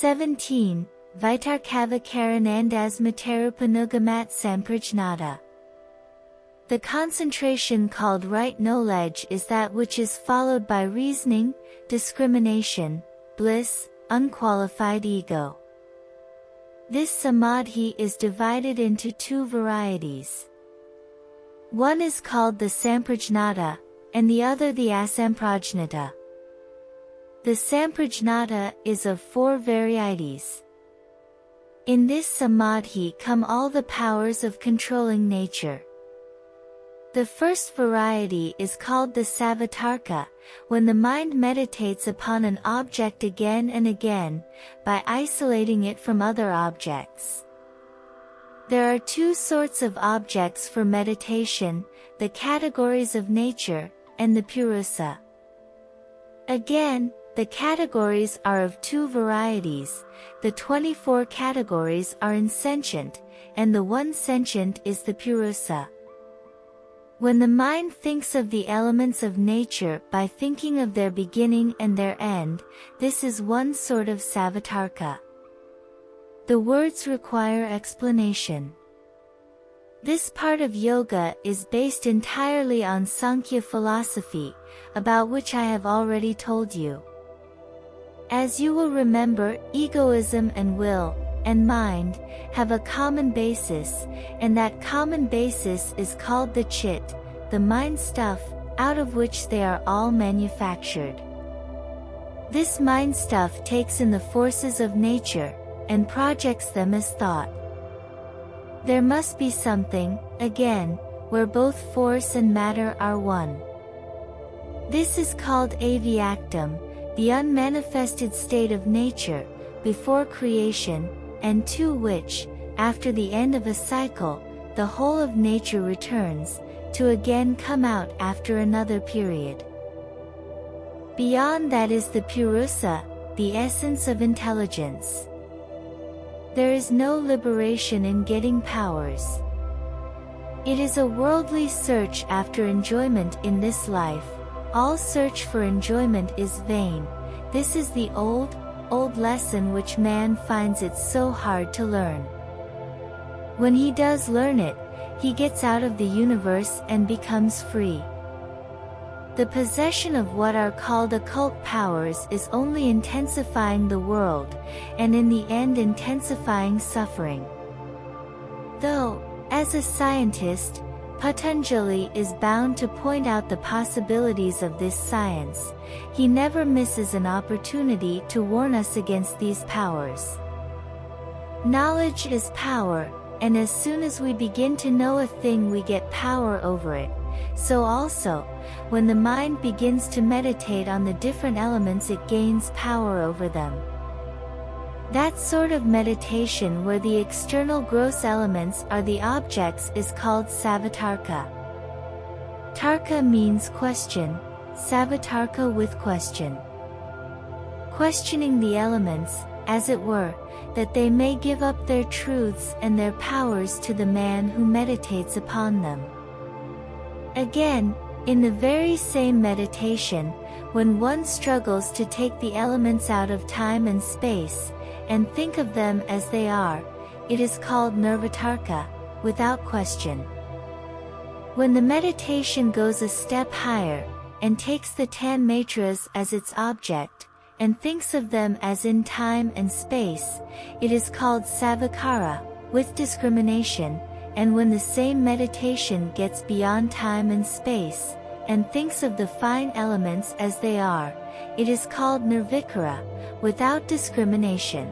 17. Vitarkavakaranandasmaterupanugamat samprajnata. The concentration called right knowledge is that which is followed by reasoning, discrimination, bliss, unqualified ego. This samadhi is divided into two varieties. One is called the samprajnata, and the other the asamprajnata. The samprajnata is of four varieties. In this samadhi come all the powers of controlling nature. The first variety is called the savatarka, when the mind meditates upon an object again and again, by isolating it from other objects. There are two sorts of objects for meditation, the categories of nature, and the purusa. Again, the categories are of two varieties, the 24 categories are insentient, and the one sentient is the purusa. When the mind thinks of the elements of nature by thinking of their beginning and their end, this is one sort of savatarka. The words require explanation. This part of yoga is based entirely on Sankhya philosophy, about which I have already told you. As you will remember, egoism and will, and mind, have a common basis, and that common basis is called the chit, the mind stuff, out of which they are all manufactured. This mind stuff takes in the forces of nature, and projects them as thought. There must be something, again, where both force and matter are one. This is called avyaktam, the unmanifested state of nature, before creation, and to which, after the end of a cycle, the whole of nature returns, to again come out after another period. Beyond that is the purusa, the essence of intelligence. There is no liberation in getting powers. It is a worldly search after enjoyment in this life. All search for enjoyment is vain. This is the old lesson which man finds it so hard to learn. When he does learn it, he gets out of the universe and becomes free. The possession of what are called occult powers is only intensifying the world, and in the end intensifying suffering. Though, as a scientist, Patanjali is bound to point out the possibilities of this science, he never misses an opportunity to warn us against these powers. Knowledge is power, and as soon as we begin to know a thing we get power over it. So also, when the mind begins to meditate on the different elements it gains power over them. That sort of meditation where the external gross elements are the objects is called savatarka. Tarka means question, savatarka with question. Questioning the elements, as it were, that they may give up their truths and their powers to the man who meditates upon them. Again, in the very same meditation, when one struggles to take the elements out of time and space, and think of them as they are, it is called nirvitarka, without question. When the meditation goes a step higher, and takes the tanmatras as its object, and thinks of them as in time and space, it is called savikara, with discrimination, and when the same meditation gets beyond time and space, and thinks of the fine elements as they are, it is called nirvikara, without discrimination.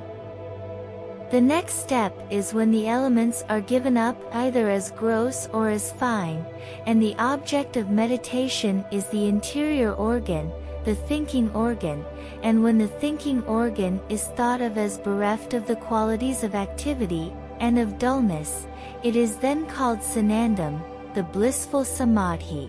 The next step is when the elements are given up either as gross or as fine, and the object of meditation is the interior organ, the thinking organ, and when the thinking organ is thought of as bereft of the qualities of activity, and of dullness, it is then called sanandam, the blissful samadhi.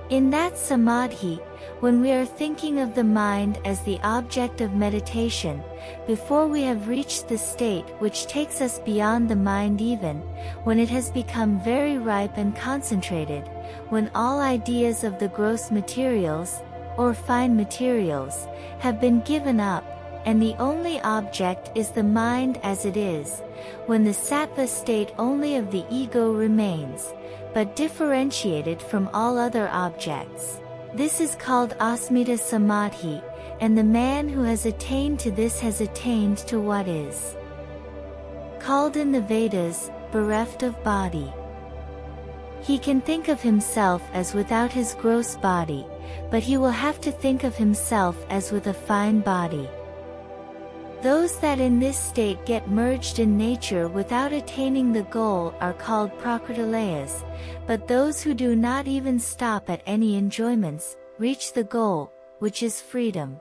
In that samadhi, when we are thinking of the mind as the object of meditation, before we have reached the state which takes us beyond the mind even, when it has become very ripe and concentrated, when all ideas of the gross materials, or fine materials, have been given up, and the only object is the mind as it is, when the sattva state only of the ego remains, but differentiated from all other objects. This is called asmita samadhi, and the man who has attained to this has attained to what is called in the Vedas, bereft of body. He can think of himself as without his gross body, but he will have to think of himself as with a fine body. Those that in this state get merged in nature without attaining the goal are called prakritileyas, but those who do not even stop at any enjoyments, reach the goal, which is freedom.